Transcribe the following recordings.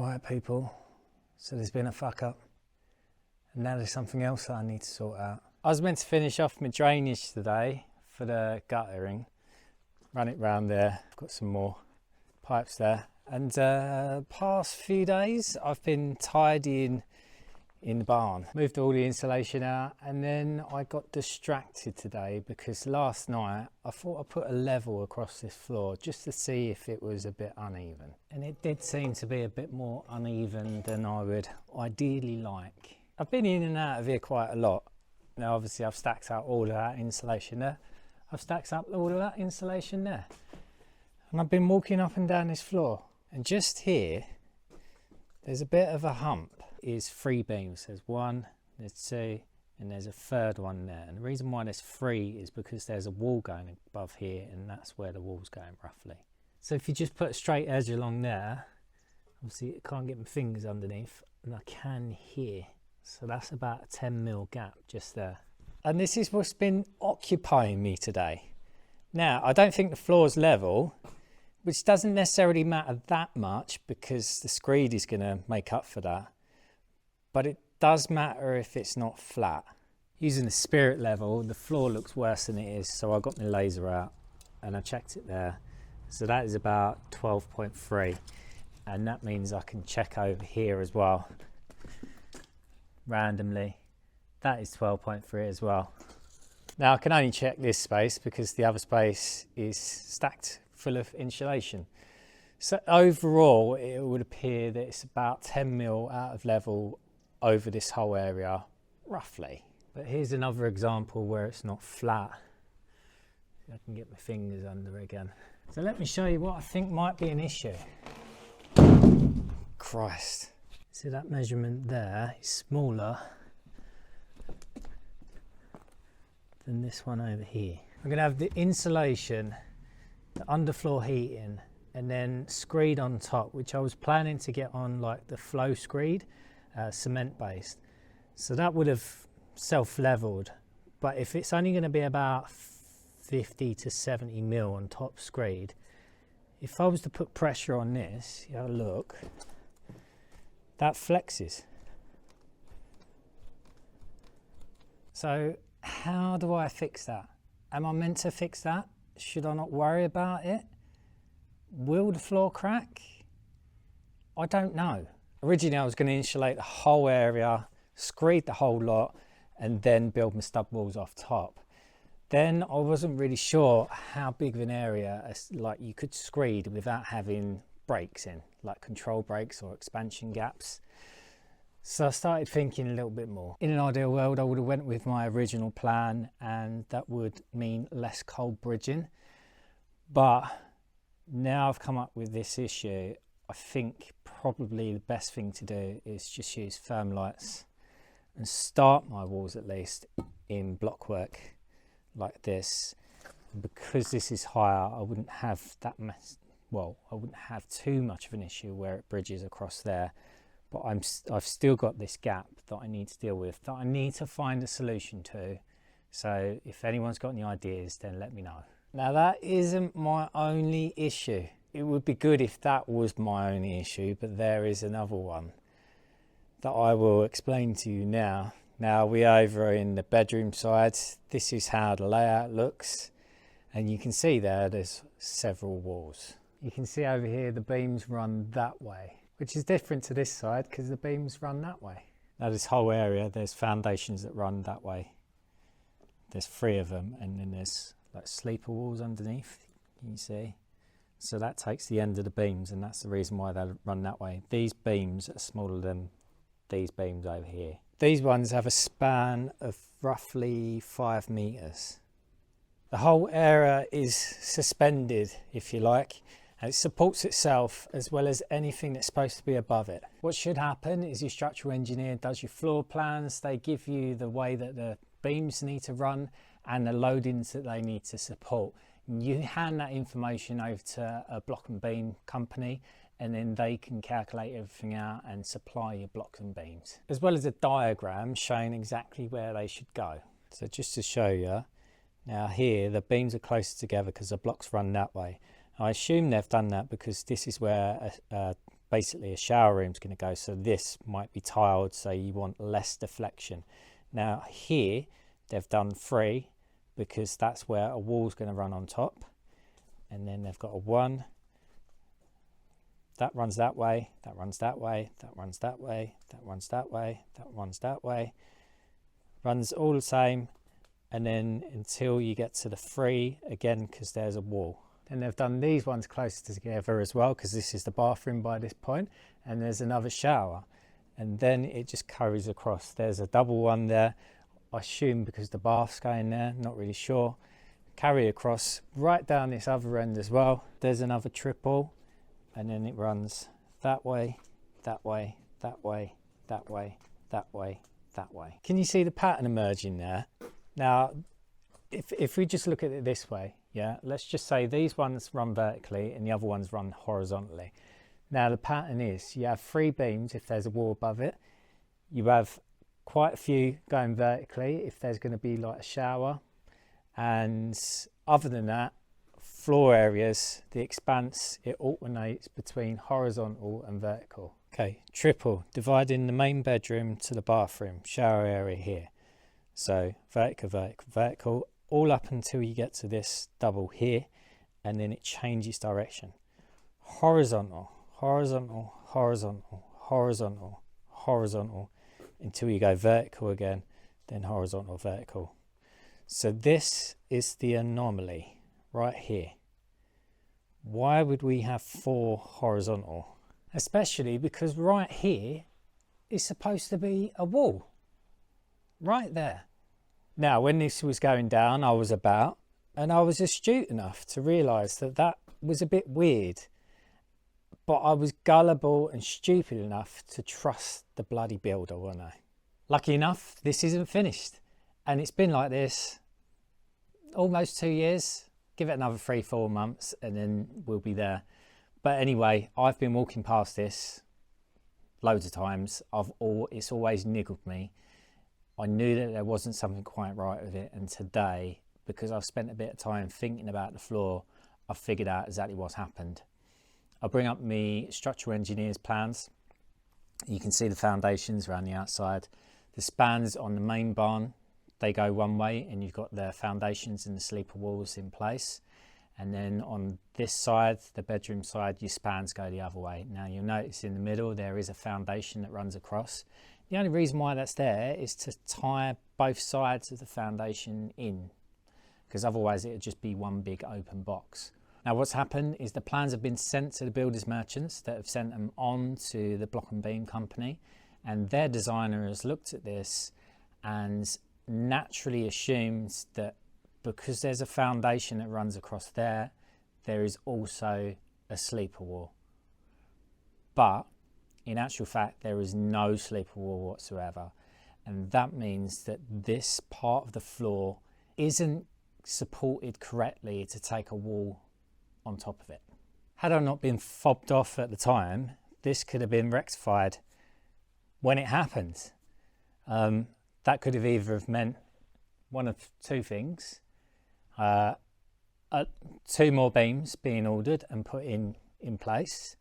Alright people, so there's been a fuck up and now there's something else that I need to sort out. I was meant to finish off my drainage today for the guttering, run it round there. I've got some more pipes there, and past few days I've been tidying in the barn, moved all the insulation out, and then I got distracted today because last night I thought I'd put a level across this floor just to see if it was a bit uneven, and it did seem to be a bit more uneven than I would ideally like. I've been in and out of here quite a lot. Now obviously I've stacked out all of that insulation there, I've stacked up all of that insulation there, and I've been walking up and down this floor, and just here there's a bit of a hump. Is 3 beams. There's 1, there's 2, and there's a third one there. And the reason why there's 3 is because there's a wall going above here, and that's where the wall's going roughly. So if you just put a straight edge along there, obviously I can't get my fingers underneath, and I can here. So that's about a 10mm gap just there. And this is what's been occupying me today. Now, I don't think the floor's level, which doesn't necessarily matter that much because the screed is going to make up for that. But it does matter if it's not flat. Using the spirit level, the floor looks worse than it is, so I got my laser out and I checked it there. So that is about 12.3, and that means I can check over here as well randomly. That is 12.3 as well. Now I can only check this space because the other space is stacked full of insulation. So overall it would appear that it's about 10mm out of level over this whole area roughly. But here's another example where it's not flat. I can get my fingers under again. So let me show you what I think might be an issue. Christ, see that measurement there is smaller than this one over here. I'm going to have the insulation, the underfloor heating, and then screed on top, which I was planning to get on like the flow screed, cement based. So that would have self-leveled, but if it's only going to be about 50 to 70mm on top screed, if I was to put pressure on this, you have a look, that flexes. So how do I fix that? Am I meant to fix that? Should I not worry about it? Will the floor crack? I don't know. Originally I was going to insulate the whole area, screed the whole lot, and then build my stud walls off top. Then I wasn't really sure how big of an area like you could screed without having breaks in, like control breaks or expansion gaps. So I started thinking a little bit more. In an ideal world I would have went with my original plan, and that would mean less cold bridging. But now I've come up with this issue, I think probably the best thing to do is just use Thermalites and start my walls at least in blockwork like this. And because this is higher, I wouldn't have that much, well, I wouldn't have too much of an issue where it bridges across there. But I've still got this gap that I need to deal with, that I need to find a solution to. So if anyone's got any ideas, then let me know. Now that isn't my only issue. It would be good if that was my only issue, but there is another one that I will explain to you now. Now we're over in the bedroom side. This is how the layout looks, and you can see there's several walls. You can see over here the beams run that way, which is different to this side because the beams run that way. Now this whole area, there's foundations that run that way. There's 3 of them, and then there's like sleeper walls underneath, you can see. So that takes the end of the beams, and that's the reason why they run that way. These beams are smaller than these beams over here. These ones have a span of roughly 5 meters. The whole area is suspended, if you like, and it supports itself as well as anything that's supposed to be above it. What should happen is your structural engineer does your floor plans, they give you the way that the beams need to run and the loadings that they need to support. You hand that information over to a block and beam company, and then they can calculate everything out and supply your blocks and beams, as well as a diagram showing exactly where they should go. So just to show you, now here the beams are closer together because the blocks run that way. I assume they've done that because this is where a basically a shower room's going to go. So this might be tiled, so you want less deflection. Now here they've done 3 because that's where a wall's going to run on top, and then they've got a 1 that runs that way, that runs that way, that runs that way, that runs that way, that runs that way, runs all the same, and then until you get to the 3 again, because there's a wall. Then they've done these ones closer together as well, because this is the bathroom by this point, and there's another shower, and then it just carries across. There's a double one there, I assume because the bath's going there, not really sure. Carry across right down this other end as well. There's another triple, and then it runs that way, that way, that way, that way, that way, that way. Can you see the pattern emerging there? Now, if we just look at it this way, yeah, let's just say these ones run vertically and the other ones run horizontally. Now the pattern is you have 3 beams if there's a wall above it. You have quite a few going vertically if there's going to be like a shower, and other than that, floor areas, the expanse, it alternates between horizontal and vertical. Okay, triple, dividing the main bedroom to the bathroom, shower area here. So vertical, vertical, vertical, all up until you get to this double here, and then it changes direction. Horizontal, horizontal, horizontal, horizontal, horizontal, until you go vertical again, then horizontal, vertical. So this is the anomaly right here. Why would we have 4 horizontal? Especially because right here is supposed to be a wall. Right there. Now, when this was going down, I was about, and I was astute enough to realise that that was a bit weird. But I was gullible and stupid enough to trust the bloody builder, wasn't I? Lucky enough, this isn't finished. And it's been like this almost 2 years. Give it another 3-4 months and then we'll be there. But anyway, I've been walking past this loads of times. It's always niggled me. I knew that there wasn't something quite right with it, and today, because I've spent a bit of time thinking about the floor, I've figured out exactly what's happened. I'll bring up my structural engineer's plans. You can see the foundations around the outside. The spans on the main barn, they go one way, and you've got the foundations and the sleeper walls in place. And then on this side, the bedroom side, your spans go the other way. Now you'll notice in the middle there is a foundation that runs across. The only reason why that's there is to tie both sides of the foundation in, because otherwise it would just be one big open box. Now what's happened is the plans have been sent to the builders merchants that have sent them on to the block and beam company, and their designer has looked at this and naturally assumes that because there's a foundation that runs across there, there is also a sleeper wall. But in actual fact, there is no sleeper wall whatsoever. And that means that this part of the floor isn't supported correctly to take a wall on top of it. Had I not been fobbed off at the time, this could have been rectified when it happened. That could have either have meant one of 2 things. 2 more beams being ordered and put in place,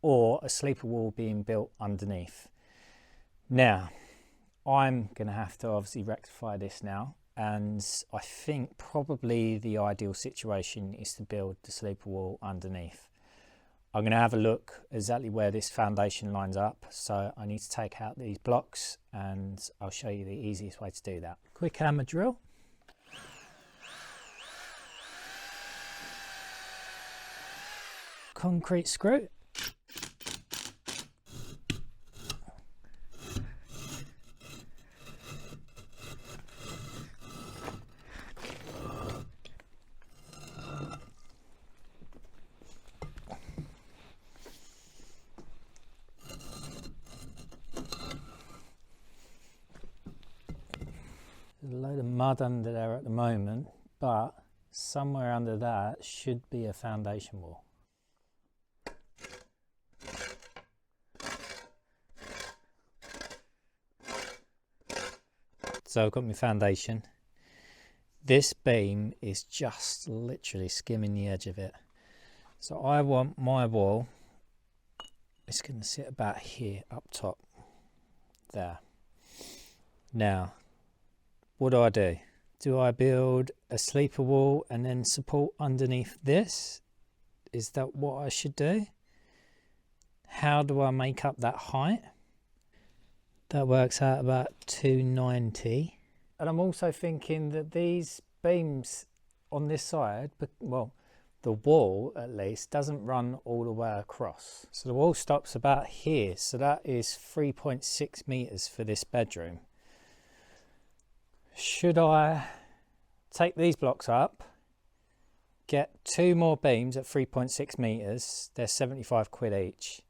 or a sleeper wall being built underneath. Now, I'm going to have to obviously rectify this now, and I think probably the ideal situation is to build the sleeper wall underneath. I'm going to have a look exactly where this foundation lines up, so I need to take out these blocks and I'll show you the easiest way to do that. Quick hammer drill. Concrete screw. There's a load of mud under there at the moment, but somewhere under that should be a foundation wall. So I've got my foundation. This beam is just literally skimming the edge of it. So I want my wall it's going to sit about here up top. There. Now, what do? Do I build a sleeper wall and then support underneath this? Is that what I should do? How do I make up that height? That works out about 290. And I'm also thinking that these beams on this side, well, the wall at least doesn't run all the way across. So the wall stops about here. So that is 3.6 meters for this bedroom. Should I take these blocks up, get 2 more beams at 3.6 meters, they're 75 quid each,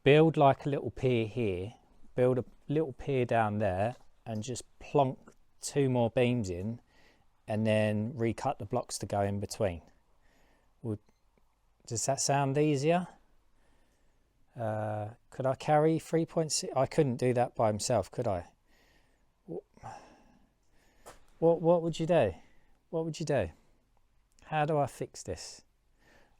build like a little pier here, build a little pier down there, and just plonk 2 more beams in, and then recut the blocks to go in between? Does that sound easier? Could I carry 3.6? I couldn't do that by himself, could I? What would you do? What would you do? How do I fix this?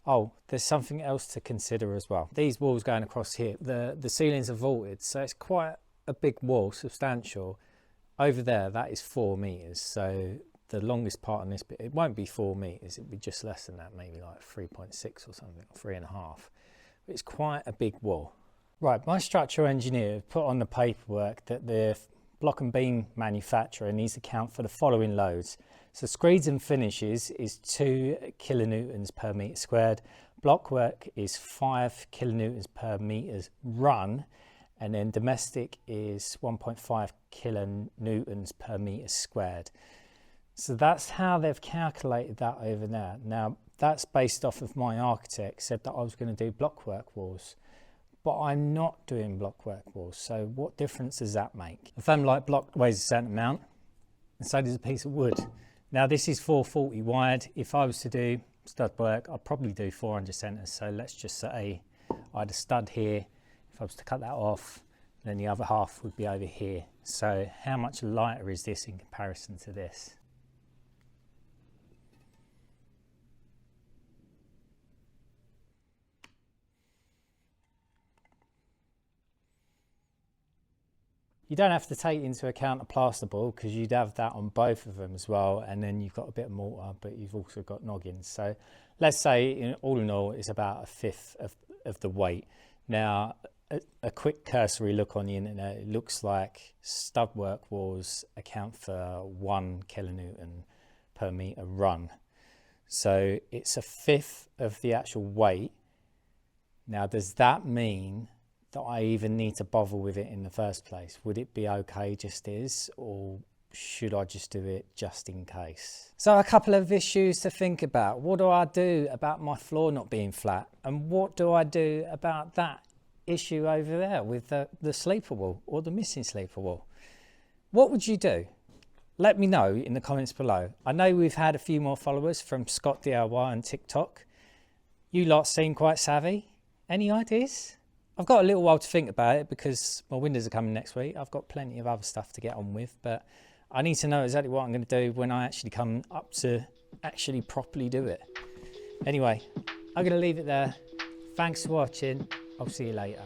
Oh, there's something else to consider as well. These walls going across here, the ceilings are vaulted, so it's quite a big wall, substantial. Over there, that is 4 meters. So the longest part on this bit, it won't be 4 meters, it'll be just less than that, maybe like 3.6 or something, 3.5. But it's quite a big wall. Right, my structural engineer put on the paperwork that the block and beam manufacturer needs to account for the following loads. So screeds and finishes is 2 kilonewtons per meter squared. Block work is 5 kilonewtons per meter run. And then domestic is 1.5 kilonewtons per meter squared. So that's how they've calculated that over there. Now, that's based off of my architect said that I was going to do blockwork walls. But I'm not doing blockwork walls, so what difference does that make? A femolyte block weighs a certain amount, and so does a piece of wood. Now this is 440 wide. If I was to do stud work, I'd probably do 400 centres. So let's just say I had a stud here. If I was to cut that off, then the other half would be over here. So how much lighter is this in comparison to this? You don't have to take into account a plasterboard because you'd have that on both of them as well, and then you've got a bit of mortar, but you've also got noggins. So let's say all in all it's about 1/5 of the weight. Now a quick cursory look on the internet, it looks like stud work walls account for 1 kilonewton per meter run. So it's 1/5 of the actual weight. Now does that mean that I even need to bother with it in the first place? Would it be okay just as, or should I just do it just in case? So a couple of issues to think about. What do I do about my floor not being flat? And what do I do about that issue over there with the sleeper wall or the missing sleeper wall? What would you do? Let me know in the comments below. I know we've had a few more followers from Scott DIY on TikTok. You lot seem quite savvy. Any ideas? I've got a little while to think about it because my windows are coming next week. I've got plenty of other stuff to get on with, but I need to know exactly what I'm going to do when I actually come up to actually properly do it. Anyway, I'm going to leave it there. Thanks for watching. I'll see you later.